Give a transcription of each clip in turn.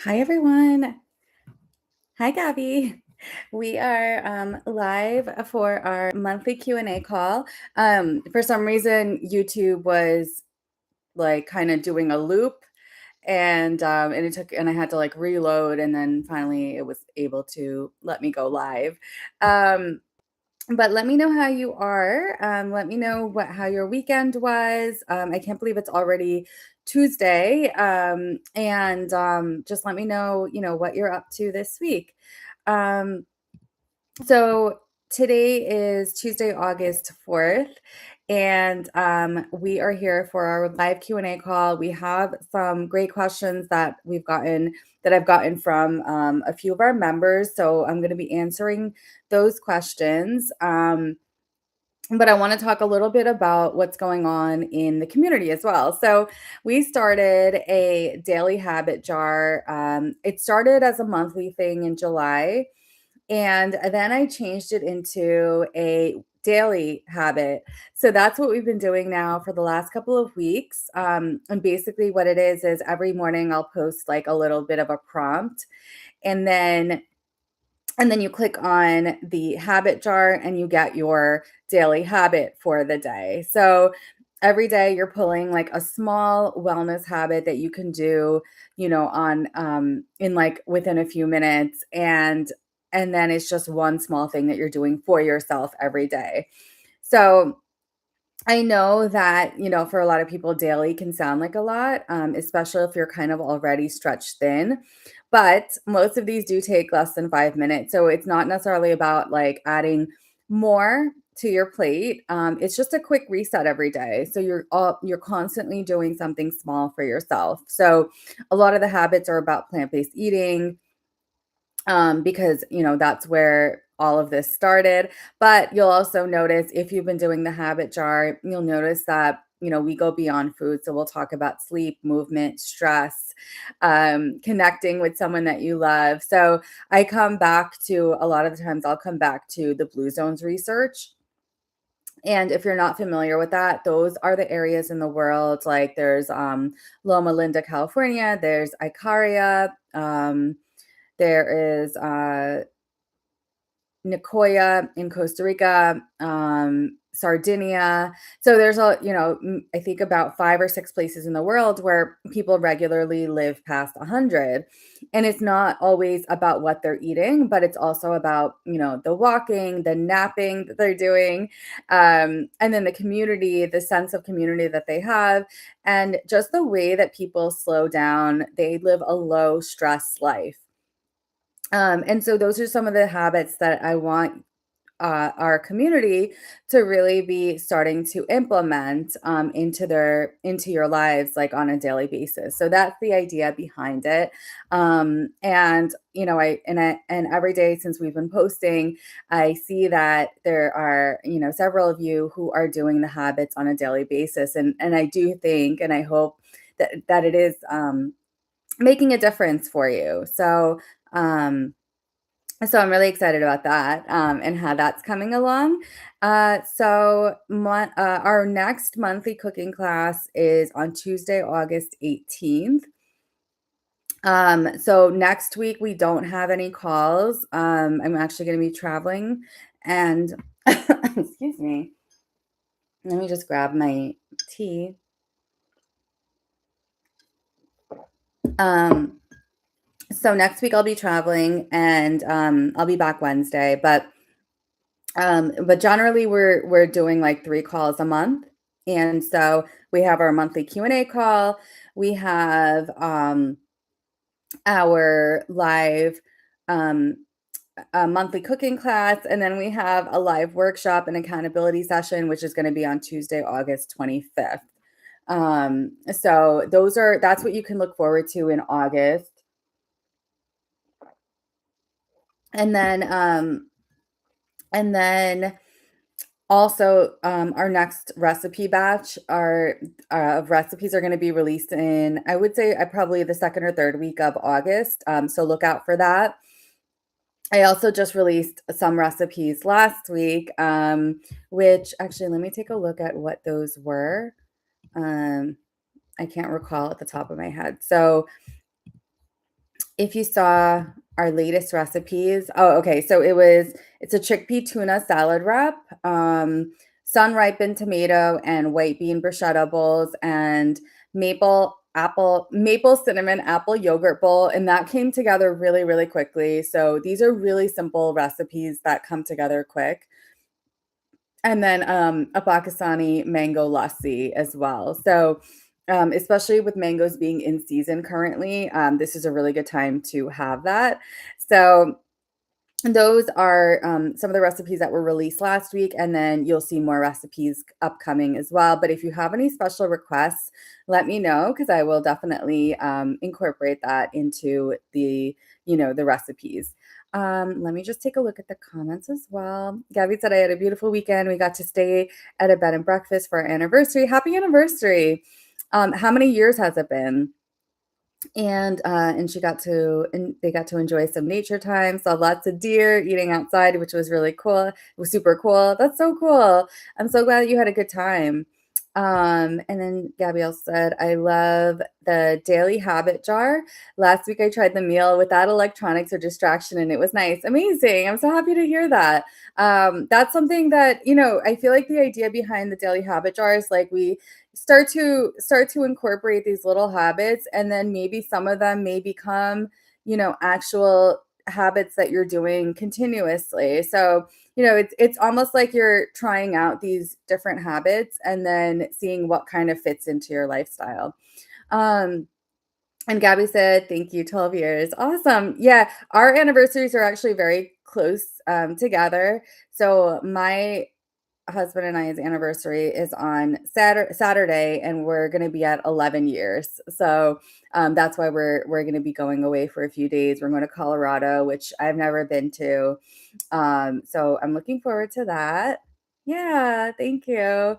Hi, everyone. Hi, Gabby. We are live for our monthly Q&A call. For some reason, YouTube was like kind of doing a loop and I had to like reload and then finally it was able to let me go live. Um, but let me know how you are. Let me know how your weekend was. I can't believe it's already Tuesday. And just let me know, what you're up to this week. Um, so today is Tuesday, August 4th, and we are here for our live Q&A call. We have some great questions that I've gotten from a few of our members. So I'm going to be answering those questions. But I want to talk a little bit about what's going on in the community as well. So we started a daily habit jar. It started as a monthly thing in July, and then I changed it into a daily habit. So that's what we've been doing now for the last couple of weeks. And basically, what it is every morning I'll post like a little bit of a prompt, and then you click on the habit jar and you get your daily habit for the day. So every day you're pulling like a small wellness habit that you can do, on in like within a few minutes, and then it's just one small thing that you're doing for yourself every day. So I know that, for a lot of people, daily can sound like a lot, especially if you're kind of already stretched thin. But most of these do take less than 5 minutes. So it's not necessarily about like adding more to your plate. It's just a quick reset every day. So you're constantly doing something small for yourself. So a lot of the habits are about plant-based eating, because that's where all of this started. But you'll also notice, if you've been doing the habit jar, you'll notice that we go beyond food. So we'll talk about sleep, movement, stress, connecting with someone that you love. So I come back to, a lot of the times I'll come back to the blue zones research. And if you're not familiar with that, those are the areas in the world, like there's Loma Linda, California, there's Icaria, there is Nicoya in Costa Rica, Sardinia. So there's I think about 5 or 6 places in the world where people regularly live past 100. And it's not always about what they're eating, but it's also about, the walking, the napping that they're doing, and then the community, the sense of community that they have, and just the way that people slow down. They live a low stress life. And so those are some of the habits that I want our community to really be starting to implement into your lives, like on a daily basis. So that's the idea behind it. And and every day since we've been posting, I see that there are several of you who are doing the habits on a daily basis, and I do think and I hope that it is making a difference for you. So I'm really excited about that, and how that's coming along. Our next monthly cooking class is on Tuesday, August 18th. So next week we don't have any calls. I'm actually going to be traveling, and excuse me. Let me just grab my tea. So next week I'll be traveling, and I'll be back Wednesday, but generally we're doing like 3 calls a month. And so we have our monthly Q&A call, we have our live um monthly cooking class, and then we have a live workshop and accountability session, which is going to be on Tuesday, August 25th. So that's what you can look forward to in August. And then also, our next recipe batch of recipes are going to be released in, I would say, probably the second or third week of August. So look out for that. I also just released some recipes last week, which actually, let me take a look at what those were. I can't recall at the top of my head. So if you saw our latest recipes. Oh, okay. So it's a chickpea tuna salad wrap, sun ripened tomato and white bean bruschetta bowls, and maple cinnamon apple yogurt bowl. And that came together really, really quickly. So these are really simple recipes that come together quick. And then a Pakistani mango lassi as well. So especially with mangoes being in season currently, this is a really good time to have that. So those are some of the recipes that were released last week, and then you'll see more recipes upcoming as well. But if you have any special requests, let me know because I will definitely incorporate that into the recipes. Let me just take a look at the comments as well. Gabby said I had a beautiful weekend. We got to stay at a bed and breakfast for our anniversary. Happy anniversary! How many years has it been? And they got to enjoy some nature time, saw lots of deer eating outside, which was really cool. It was super cool. That's so cool. I'm so glad that you had a good time. And then Gabrielle said, I love the daily habit jar. Last week I tried the meal without electronics or distraction, and it was nice. Amazing. I'm so happy to hear that. That's something that, I feel like the idea behind the daily habit jar is like we start to incorporate these little habits, and then maybe some of them may become actual habits that you're doing continuously. So it's almost like you're trying out these different habits and then seeing what kind of fits into your lifestyle. um and Gabby said, thank you, 12 years. Awesome. Yeah, our anniversaries are actually very close together. So my husband and I's anniversary is on Saturday, and we're going to be at 11 years. So that's why we're going to be going away for a few days. We're going to Colorado, which I've never been to. So I'm looking forward to that. Yeah, thank you.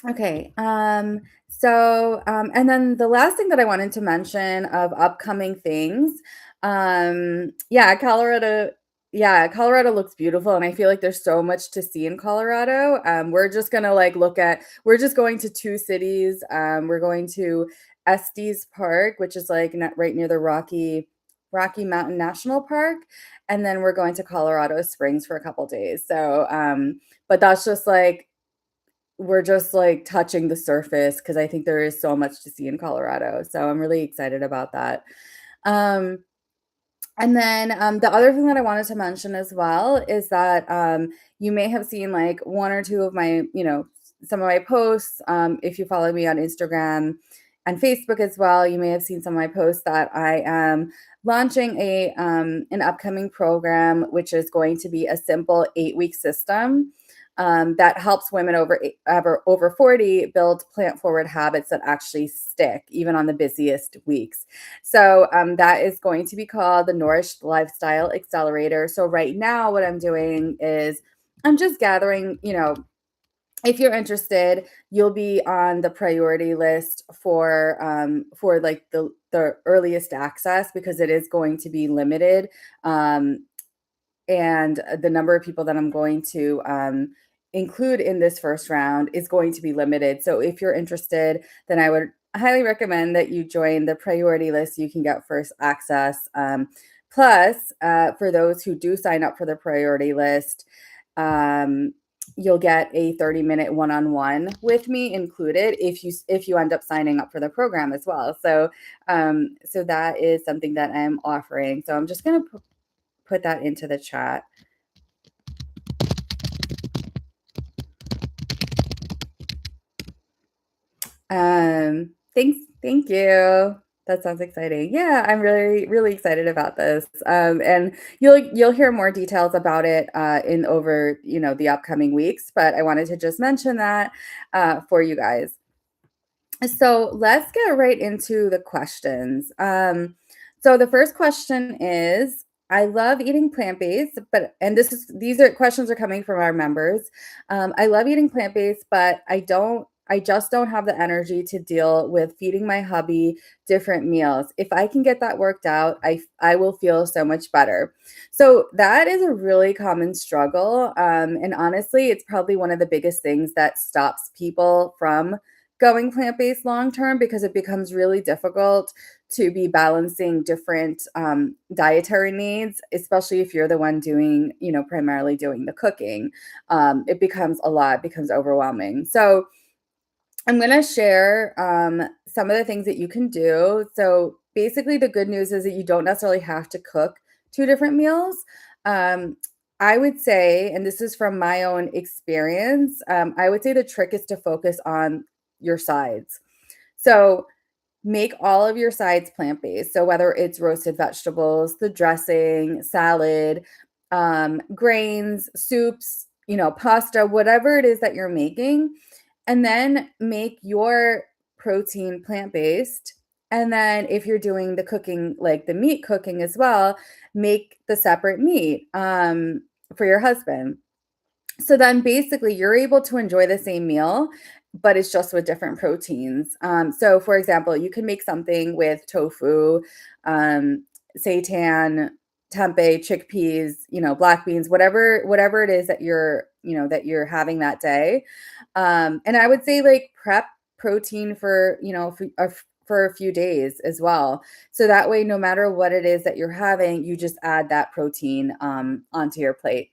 Okay. And then the last thing that I wanted to mention of upcoming things, yeah, Colorado looks beautiful, and I feel like there's so much to see in Colorado. We're just going to two cities. We're going to Estes Park, which is like right near the Rocky Mountain National Park, and then we're going to Colorado Springs for a couple days. So, but that's just like we're just, like, touching the surface because I think there is so much to see in Colorado, so I'm really excited about that. Um, and then, the other thing that I wanted to mention as well is that, you may have seen, like, 1 or 2 of my some of my posts, if you follow me on Instagram and Facebook as well, you may have seen some of my posts that I am launching an upcoming program, which is going to be a simple 8-week system, that helps women over 40 build plant-forward habits that actually stick, even on the busiest weeks. So that is going to be called the Nourished Lifestyle Accelerator. So right now, what I'm doing is I'm just gathering, if you're interested, you'll be on the priority list for like the earliest access because it is going to be limited. And the number of people that I'm going to include in this first round is going to be limited. So if you're interested, then I would highly recommend that you join the priority list so you can get first access. Plus, for those who do sign up for the priority list, you'll get a 30-minute one-on-one with me included if you end up signing up for the program as well. So that is something that I'm offering. So I'm just going to put that into the chat. Thank you. That sounds exciting. Yeah, I'm really, really excited about this. And you'll hear more details about it in over the upcoming weeks. But I wanted to just mention that for you guys. So let's get right into the questions. So the first question is, I love eating plant-based, and these are questions are coming from our members. I love eating plant-based, but I just don't have the energy to deal with feeding my hubby different meals. If I can get that worked out, I will feel so much better. So that is a really common struggle. And honestly, it's probably one of the biggest things that stops people from going plant-based long term because it becomes really difficult to be balancing different dietary needs, especially if you're the one doing, primarily doing the cooking. It becomes a lot, becomes overwhelming. So I'm going to share some of the things that you can do. So basically, the good news is that you don't necessarily have to cook two different meals. Um, I would say, and this is from my own experience, I would say the trick is to focus on your sides. So make all of your sides plant-based. So whether it's roasted vegetables, the dressing, salad, grains, soups, pasta, whatever it is that you're making, and then make your protein plant-based. And then if you're doing the cooking, like the meat cooking as well, make the separate meat for your husband. So then basically you're able to enjoy the same meal, but it's just with different proteins. So for example, you can make something with tofu, seitan, tempeh, chickpeas, black beans, whatever it is that you're having that day. And I would say like prep protein for, for a few days as well. So that way, no matter what it is that you're having, you just add that protein onto your plate.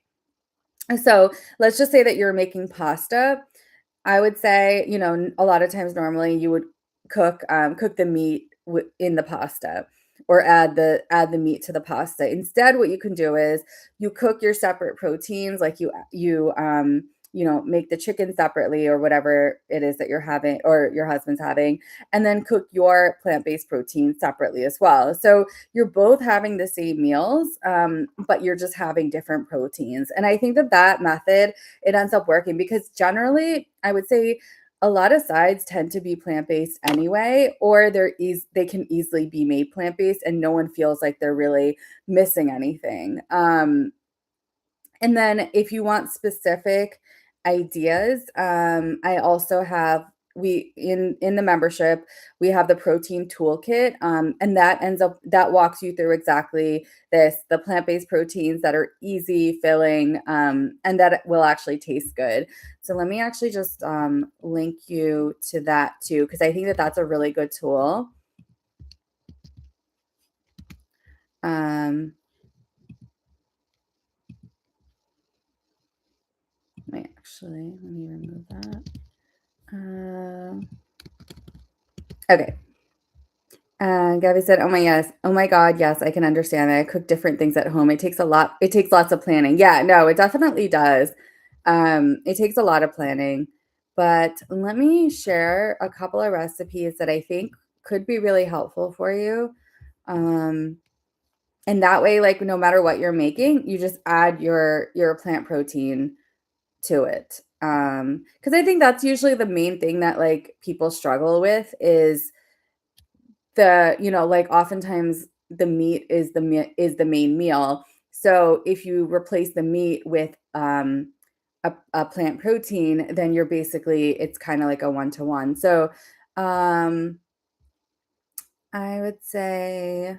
So let's just say that you're making pasta. I would say, a lot of times normally you would cook the meat in the pasta or add the meat to the pasta. Instead, what you can do is you cook your separate proteins, like you make the chicken separately or whatever it is that you're having or your husband's having, and then cook your plant-based protein separately as well. So you're both having the same meals, but you're just having different proteins. And I think that method, it ends up working because generally I would say a lot of sides tend to be plant-based anyway, or they can easily be made plant-based and no one feels like they're really missing anything. And then if you want specific ideas, I also have we in the membership, we have the protein toolkit. And that walks you through exactly this, the plant-based proteins that are easy, filling, and that will actually taste good. So let me actually just link you to that too, because I think that's a really good tool. Let me remove that. Okay. Gabby said, oh my God, yes, I can understand that. I cook different things at home. It takes lots of planning. Yeah, no, it definitely does. It takes a lot of planning, but let me share a couple of recipes that I think could be really helpful for you. And that way, like no matter what you're making, you just add your plant protein to it. Because I think that's usually the main thing that like people struggle with is like oftentimes the meat is the main meal. So if you replace the meat with a plant protein, then it's kind of like a one-to-one. So I would say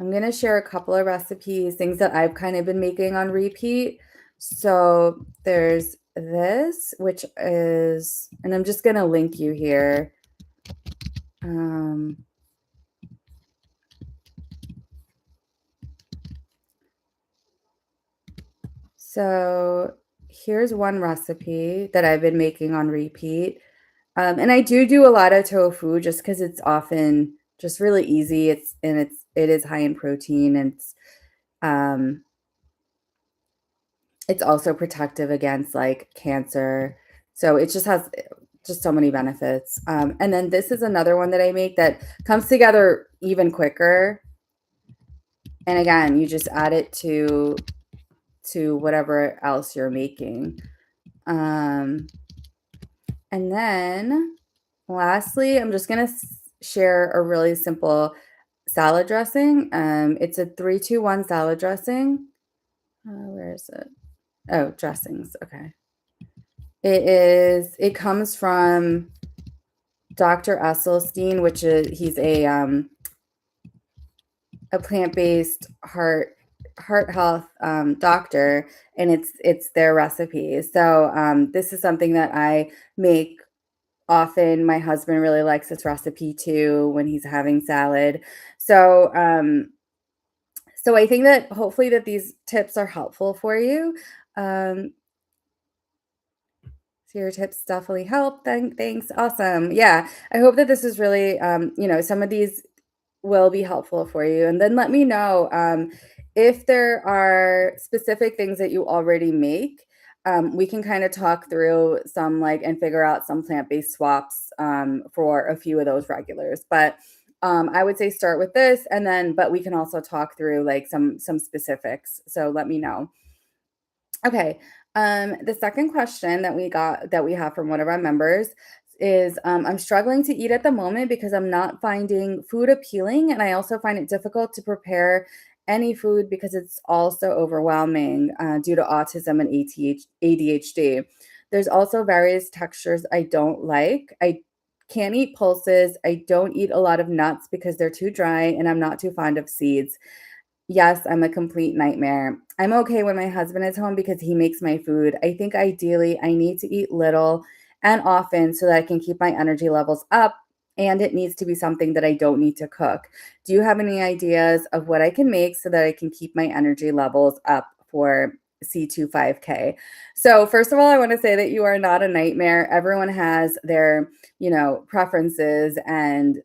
I'm going to share a couple of recipes, things that I've kind of been making on repeat. So there's this, which is, and I'm just going to link you here. So here's one recipe that I've been making on repeat. And I do a lot of tofu just because it's often just really easy. It is high in protein, and it's also protective against like cancer. So it just has just so many benefits. And then this is another one that I make that comes together even quicker. And again, you just add it to whatever else you're making. And then lastly, I'm just going to share a really simple salad dressing. It's a 3-2-1 salad dressing. Where is it? Oh, dressings. Okay. It comes from Dr. Esselstyn, which is, he's a plant-based heart health doctor, and it's their recipe. So this is something that I make often my husband really likes this recipe too when he's having salad. So, so I think that hopefully that these tips are helpful for you. Um, so your tips definitely help. Thanks. Awesome. Yeah. I hope that this is really, some of these will be helpful for you. And then let me know if there are specific things that you already make. We can kind of talk through some and figure out some plant-based swaps for a few of those regulars. But I would say start with this, and then but we can also talk through like some specifics. So let me know. Okay. The second question that we have from one of our members is I'm struggling to eat at the moment because I'm not finding food appealing, and I also find it difficult to prepare any food because it's also overwhelming due to autism and ADHD. There's also various textures I don't like. I can't eat pulses. I don't eat a lot of nuts because they're too dry, and I'm not too fond of seeds. Yes, I'm a complete nightmare. I'm okay when my husband is home because he makes my food. I think ideally I need to eat little and often so that I can keep my energy levels up, and it needs to be something that I don't need to cook. Do you have any ideas of what I can make so that I can keep my energy levels up for C25K? So, first of all, I want to say that you are not a nightmare. Everyone has their, preferences and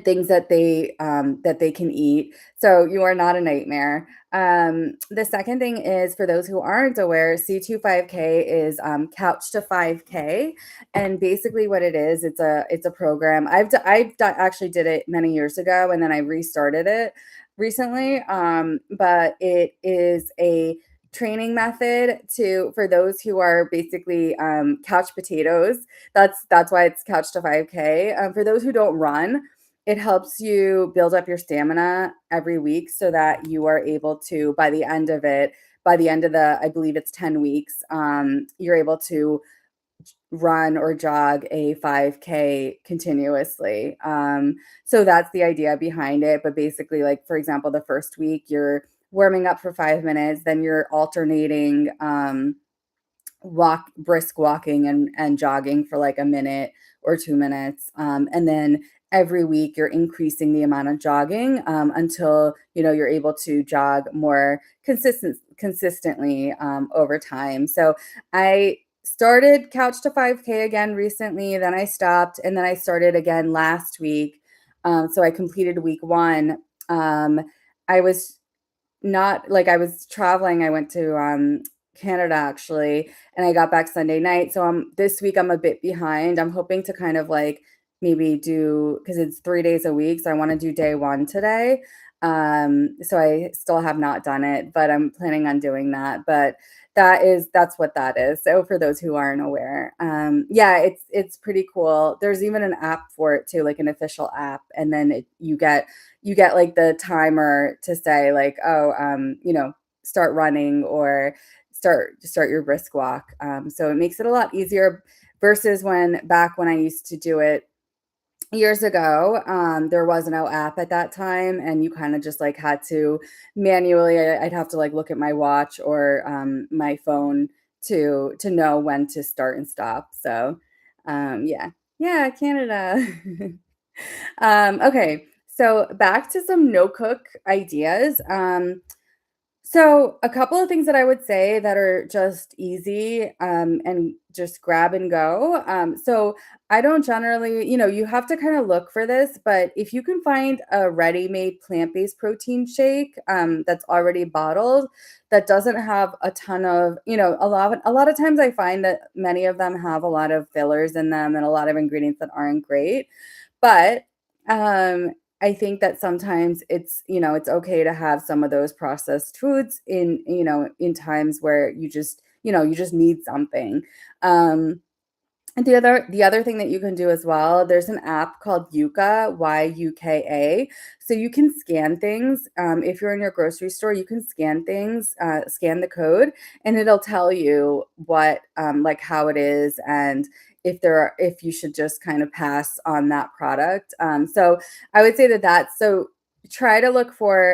things that they can eat. So you are not a nightmare. The second thing is for those who aren't aware, C25K is Couch to 5K, and basically what it is, it's a program. Actually did it many years ago, and then I restarted it recently. But it is a training method to for those who are basically couch potatoes. That's why it's Couch to 5K. For those who don't run, it helps you build up your stamina every week so that you are able to, by the end of I believe it's 10 weeks, you're able to run or jog a 5K continuously. So that's the idea behind it. But basically, like, for example, the first week, you're warming up for 5 minutes, then you're alternating. Brisk walking and jogging for like a minute or 2 minutes, and then every week you're increasing the amount of jogging until you're able to jog more consistently over time. So I started Couch to 5K again recently, then I stopped, and then I started again last week. So I completed week one. I was not like I was traveling. I went to Canada actually, and I got back Sunday night. So this week I'm a bit behind. I'm hoping to kind of like maybe do because it's 3 days a week. So I want to do day one today. So I still have not done it, but I'm planning on doing that. But that's what that is. So for those who aren't aware, yeah, it's pretty cool. There's even an app for it too, like an official app, and then you get like the timer to say like, oh, start running or start your brisk walk. So it makes it a lot easier versus when I used to do it years ago. There was no app at that time, and you kind of just like had to manually. I'd have to like look at my watch or my phone to know when to start and stop. So, yeah, yeah, Canada. Okay, so back to some no cook ideas. So a couple of things that I would say that are just easy and just grab and go. So I don't generally, you have to kind of look for this, but if you can find a ready-made plant-based protein shake that's already bottled, that doesn't have a ton of, a lot of times I find that many of them have a lot of fillers in them and a lot of ingredients that aren't great. But I think that sometimes it's okay to have some of those processed foods in times where you just need something. And the other thing that you can do as well, there's an app called Yuka, Yuka. So you can scan things. If you're in your grocery store, you can scan things, scan the code, and it'll tell you what like how it is and if you should just kind of pass on that product. So I would say that that's so try to look for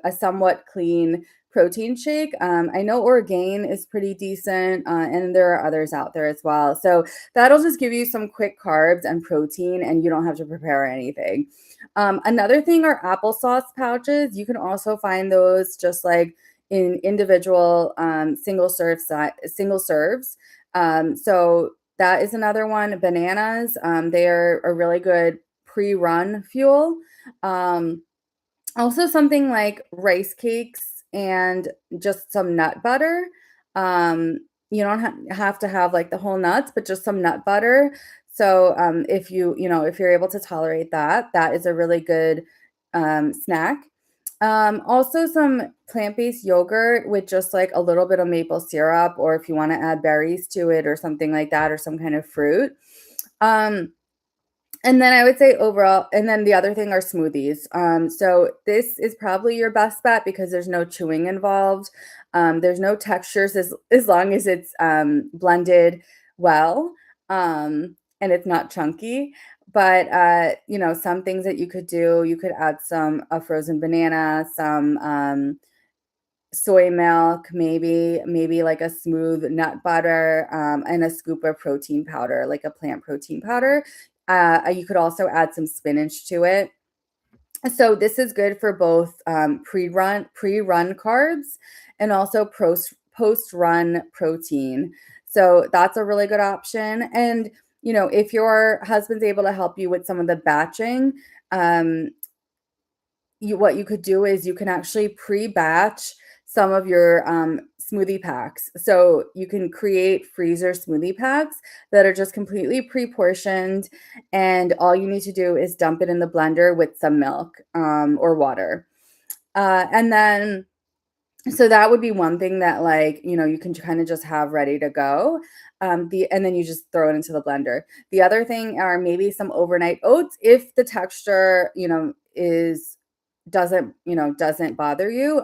a somewhat clean protein shake. I know Orgain is pretty decent, and there are others out there as well. So that'll just give you some quick carbs and protein, and you don't have to prepare anything. Another thing are applesauce pouches. You can also find those just like in individual single serves. So that is another one. Bananas, they are a really good pre-run fuel. Also something like rice cakes and just some nut butter. You don't have to have like the whole nuts, but just some nut butter. So if if you're able to tolerate that, that is a really good snack. Also some plant-based yogurt with just like a little bit of maple syrup, or if you want to add berries to it or something like that, or some kind of fruit. And then I would say overall, and then the other thing are smoothies. So this is probably your best bet because there's no chewing involved. There's no textures as long as it's blended well, and it's not chunky. But some things that you could do, you could add some a frozen banana, some soy milk, maybe like a smooth nut butter, and a scoop of protein powder, like a plant protein powder. You could also add some spinach to it. So this is good for both pre-run carbs and also post-run protein. So that's a really good option. And if your husband's able to help you with some of the batching, what you could do is you can actually pre-batch some of your smoothie packs. So you can create freezer smoothie packs that are just completely pre-portioned, and all you need to do is dump it in the blender with some milk or water. And then so that would be one thing that you can kind of just have ready to go. And then you just throw it into the blender. The other thing are maybe some overnight oats if the texture, doesn't bother you.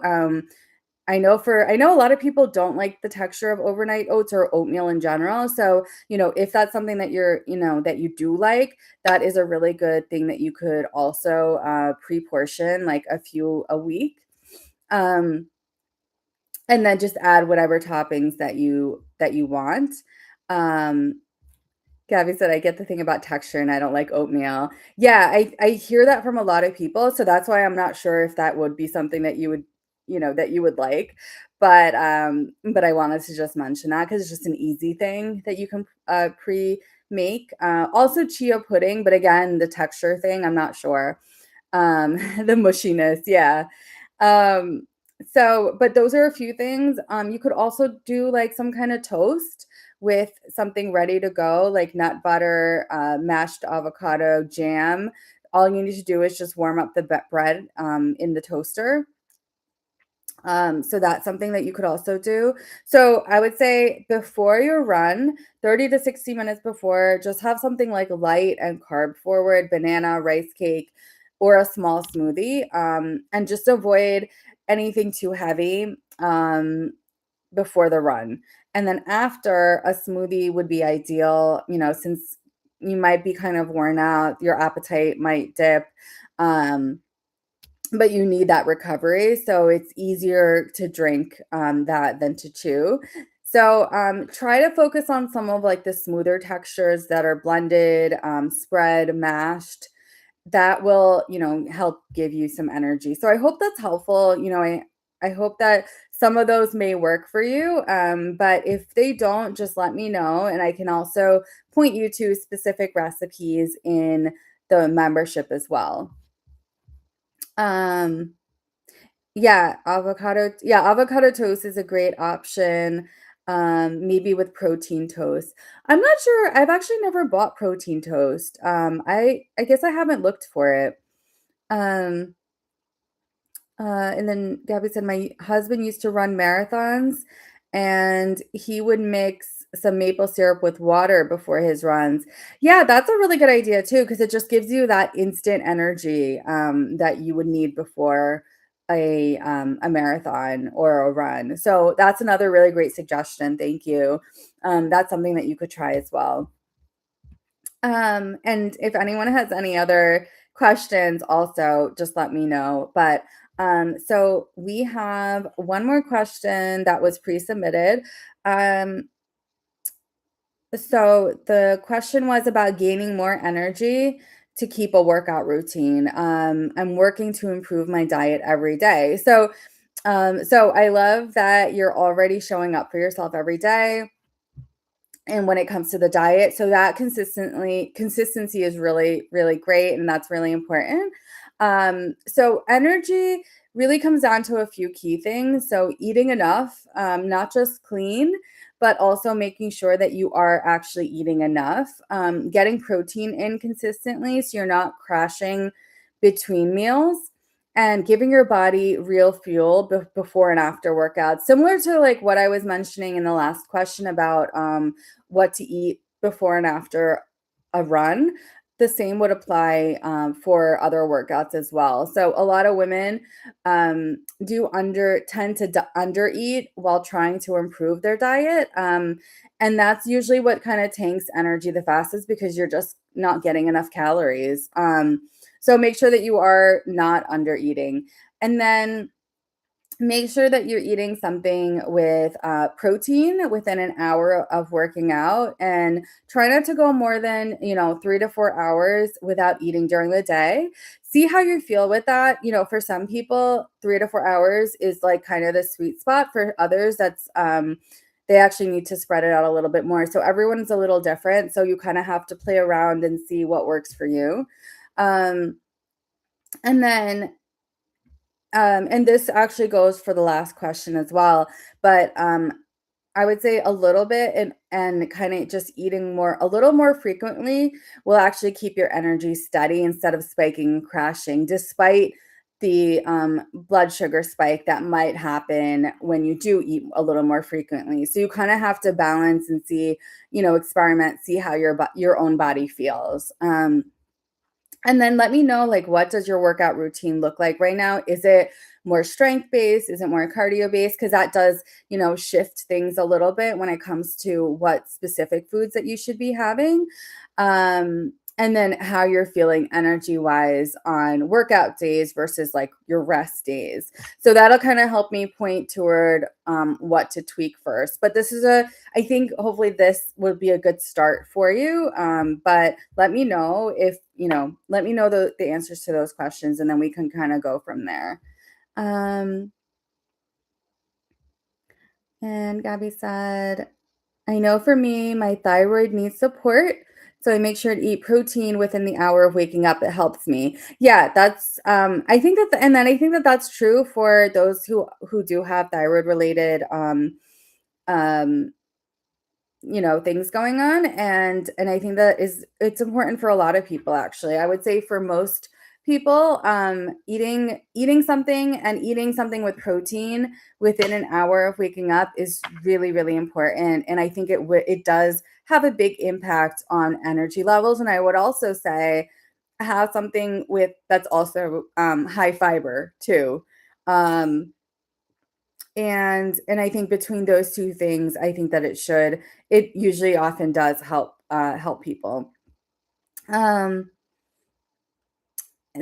I know a lot of people don't like the texture of overnight oats or oatmeal in general. So, if that's something that that you do like, that is a really good thing that you could also pre-portion like a few a week. And then just add whatever toppings that you want. Um, Gabby said, I get the thing about texture and I don't like oatmeal. Yeah, I hear that from a lot of people. So that's why I'm not sure if that would be something that you would like. But I wanted to just mention that because it's just an easy thing that you can pre-make. Also chia pudding, but again, the texture thing, I'm not sure. The mushiness, yeah. Um, but those are a few things. You could also do like some kind of toast with something ready to go, like nut butter, mashed avocado, jam. All you need to do is just warm up the bread in the toaster. So that's something that you could also do. So I would say before your run, 30 to 60 minutes before, just have something like light and carb forward, banana, rice cake, or a small smoothie, and just avoid anything too heavy before the run. And then after, a smoothie would be ideal, since you might be kind of worn out, your appetite might dip. But you need that recovery. So it's easier to drink that than to chew. So try to focus on some of like the smoother textures that are blended, spread, mashed. That will, help give you some energy. So I hope that's helpful. I hope that some of those may work for you. But if they don't, just let me know. And I can also point you to specific recipes in the membership as well. Um, avocado toast is a great option, maybe with protein toast. I'm not sure, I've actually never bought protein toast. I guess I haven't looked for it. Um, and then Gabby said, my husband used to run marathons and he would mix some maple syrup with water before his runs. Yeah, that's a really good idea too, because it just gives you that instant energy that you would need before a marathon or a run. So that's another really great suggestion. Thank you. That's something that you could try as well. And if anyone has any other questions also, just let me know. But so we have one more question that was pre-submitted. So the question was about gaining more energy to keep a workout routine. I'm working to improve my diet every day. So I love that you're already showing up for yourself every day. And when it comes to the diet, so that consistency is really, really great, and that's really important. So energy really comes down to a few key things. So eating enough, not just clean, but also making sure that you are actually eating enough, getting protein in consistently so you're not crashing between meals, and giving your body real fuel before and after workouts, similar to like what I was mentioning in the last question about what to eat before and after a run. The same would apply for other workouts as well. So a lot of women do tend to under eat while trying to improve their diet, and that's usually what kind of tanks energy the fastest because you're just not getting enough calories. So make sure that you are not under eating, and then make sure that you're eating something with protein within an hour of working out, and try not to go more than 3 to 4 hours without eating during the day. See how you feel with that. For some people 3 to 4 hours is like kind of the sweet spot. For others, that's they actually need to spread it out a little bit more. So everyone's a little different, so you kind of have to play around and see what works for you. um, and then and this actually goes for the last question as well, but I would say a little bit, and kind of just eating a little more frequently will actually keep your energy steady instead of spiking and crashing, despite the blood sugar spike that might happen when you do eat a little more frequently. So you kind of have to balance and see, experiment, see how your own body feels. And then let me know, like, what does your workout routine look like right now? Is it more strength based? Is it more cardio based? Because that does, shift things a little bit when it comes to what specific foods that you should be having. And then how you're feeling energy wise on workout days versus like your rest days. So that'll kind of help me point toward what to tweak first. But I think hopefully this would be a good start for you. But let me know let me know the answers to those questions, and then we can kind of go from there. Um, and Gabby said, I know for me, my thyroid needs support. So I make sure to eat protein within the hour of waking up. It helps me. Yeah, that's I think and then I think that that's true for those who do have thyroid related um things going on, and I think that it's important for a lot of people. Actually, I would say for most people, eating something with protein within an hour of waking up is really, really important, and I think it does have a big impact on energy levels. And I would also say have something with that's also high fiber too. um and I think between those two things, I think that it usually often does help people. Um,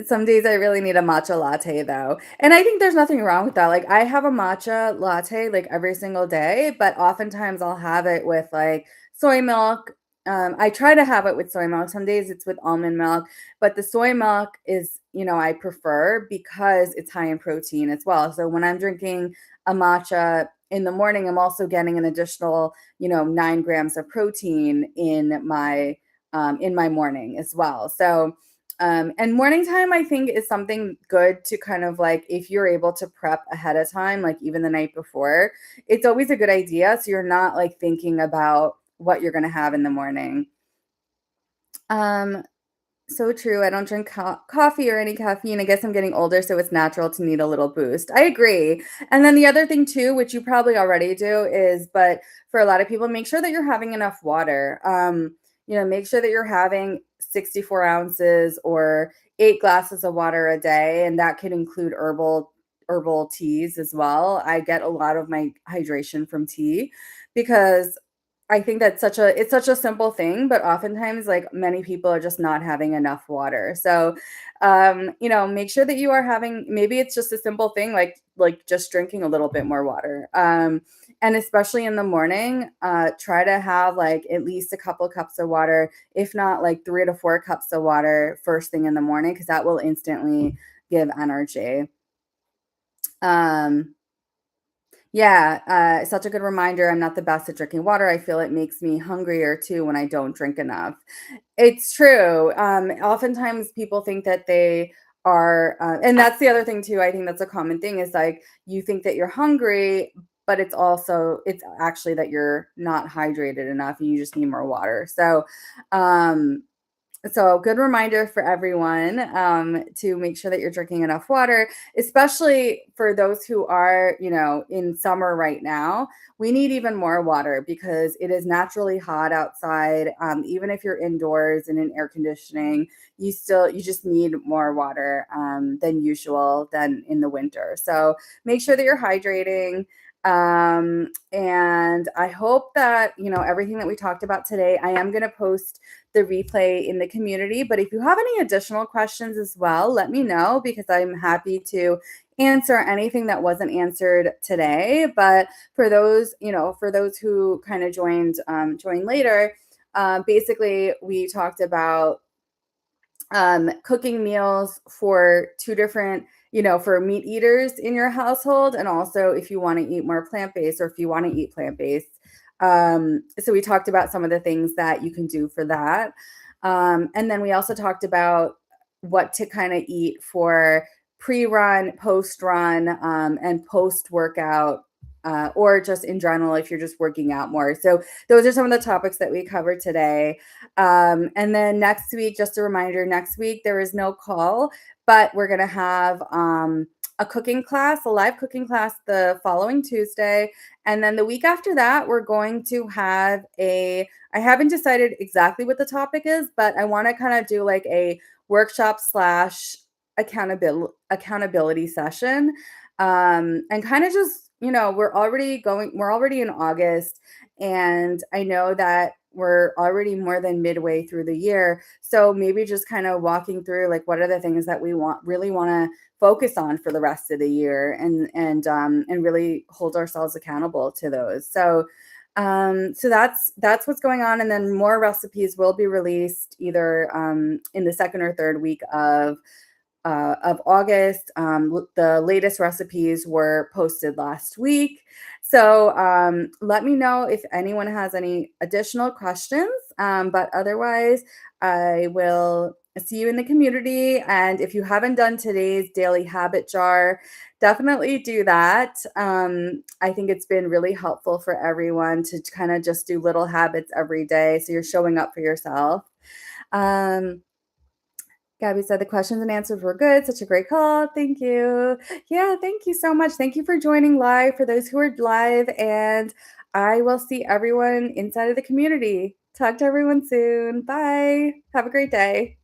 some days I really need a matcha latte though. And I think there's nothing wrong with that. Like I have a matcha latte like every single day, but oftentimes I'll have it with like soy milk. I try to have it with soy milk. Some days it's with almond milk, but the soy milk is, I prefer because it's high in protein as well. So when I'm drinking a matcha in the morning, I'm also getting an additional, 9 grams of protein in my morning as well. So and morning time, I think, is something good to kind of like, if you're able to prep ahead of time, like even the night before, it's always a good idea. So you're not like thinking about what you're going to have in the morning. Um, so true. I don't drink coffee or any caffeine. I guess I'm getting older, so it's natural to need a little boost. I agree. And then the other thing too, which you probably already do, but for a lot of people, make sure that you're having enough water. Make sure that you're having 64 ounces or 8 glasses of water a day, and that could include herbal teas as well. I get a lot of my hydration from tea because I think that's it's such a simple thing, but oftentimes, like, many people are just not having enough water. So, make sure that you are having, maybe it's just a simple thing like just drinking a little bit more water. And especially in the morning, try to have like at least a couple cups of water, if not like 3 to 4 cups of water first thing in the morning, because that will instantly give energy. Um, yeah, such a good reminder. I'm not the best at drinking water. I feel it makes me hungrier too when I don't drink enough. It's true. Oftentimes people think that they are, and that's the other thing too. I think that's a common thing is like you think that you're hungry, but it's actually that you're not hydrated enough and you just need more water. Um, so, good reminder for everyone to make sure that you're drinking enough water, especially for those who are, in summer right now. We need even more water because it is naturally hot outside. Even if you're indoors and in air conditioning, you just need more water than usual than in the winter. So, make sure that you're hydrating. And I hope that, everything that we talked about today, I am going to post the replay in the community. But if you have any additional questions as well, let me know because I'm happy to answer anything that wasn't answered today. But for those who kind of joined later, basically we talked about cooking meals for two different, for meat eaters in your household, and also if you want to eat more plant based or if you want to eat plant based. So we talked about some of the things that you can do for that. And then we also talked about what to kind of eat for pre run, post run, and post workout. Or just in general, if you're just working out more. So, those are some of the topics that we covered today. And then next week, just a reminder, next week there is no call, but we're going to have a cooking class, a live cooking class the following Tuesday. And then the week after that, we're going to have I haven't decided exactly what the topic is, but I want to kind of do like a workshop slash accountability session. And kind of just, we're already in August, and I know that we're already more than midway through the year. So maybe just kind of walking through like what are the things that we really want to focus on for the rest of the year, and really hold ourselves accountable to those. So that's what's going on. And then more recipes will be released either in the second or third week of August. The latest recipes were posted last week. So let me know if anyone has any additional questions. But otherwise, I will see you in the community. And if you haven't done today's daily habit jar, definitely do that. I think it's been really helpful for everyone to kind of just do little habits every day. So you're showing up for yourself. Um, Gabby said the questions and answers were good. Such a great call. Thank you. Yeah, thank you so much. Thank you for joining live for those who are live. And I will see everyone inside of the community. Talk to everyone soon. Bye. Have a great day.